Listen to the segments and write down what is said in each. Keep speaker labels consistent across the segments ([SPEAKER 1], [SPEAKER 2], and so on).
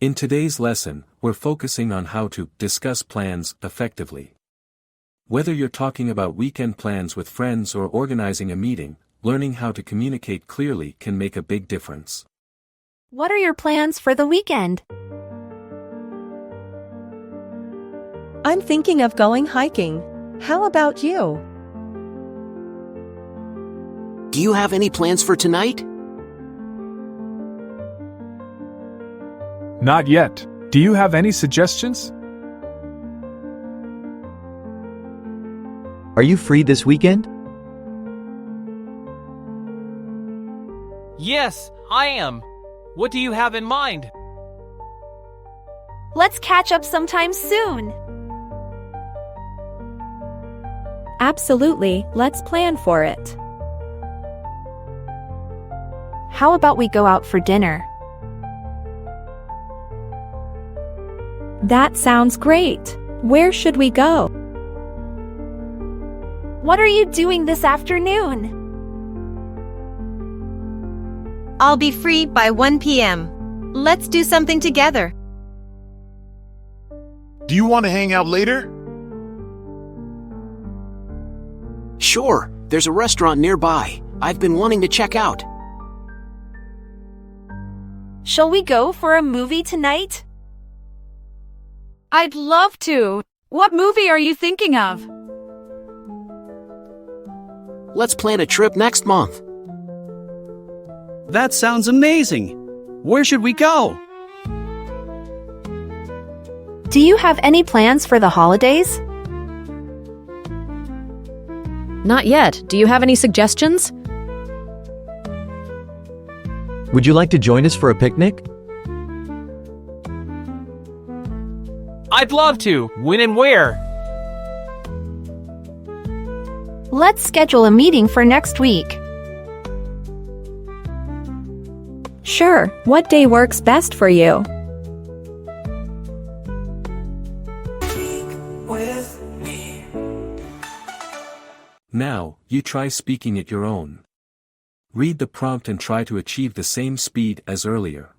[SPEAKER 1] In today's lesson, we're focusing on how to discuss plans effectively. Whether you're talking about weekend plans with friends or organizing a meeting, learning how to communicate clearly can make a big difference.
[SPEAKER 2] What are your plans for the weekend?
[SPEAKER 3] I'm thinking of going hiking. How about you?
[SPEAKER 4] Do you have any plans for tonight?
[SPEAKER 5] Not yet. Do you have any suggestions?
[SPEAKER 6] Are you free this weekend?
[SPEAKER 7] Yes, I am. What do you have in mind?
[SPEAKER 2] Let's catch up sometime soon.
[SPEAKER 3] Absolutely, let's plan for it.
[SPEAKER 2] How about we go out for dinner?
[SPEAKER 3] That sounds great. Where should we go?
[SPEAKER 2] What are you doing this afternoon?
[SPEAKER 8] I'll be free by 1 p.m. Let's do something together.
[SPEAKER 9] Do you want to hang out later?
[SPEAKER 4] Sure, there's a restaurant nearby. I've been wanting to check out.
[SPEAKER 2] Shall we go for a movie tonight?
[SPEAKER 10] I'd love to. What movie are you thinking of?
[SPEAKER 4] Let's plan a trip next month.
[SPEAKER 11] That sounds amazing. Where should we go?
[SPEAKER 2] Do you have any plans for the holidays?
[SPEAKER 12] Not yet. Do you have any suggestions?
[SPEAKER 6] Would you like to join us for a picnic?
[SPEAKER 7] I'd love to. When and where?
[SPEAKER 2] Let's schedule a meeting for next week.
[SPEAKER 3] Sure, what day works best for you?
[SPEAKER 1] Now, you try speaking at your own. Read the prompt and try to achieve the same speed as earlier.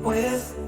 [SPEAKER 13] with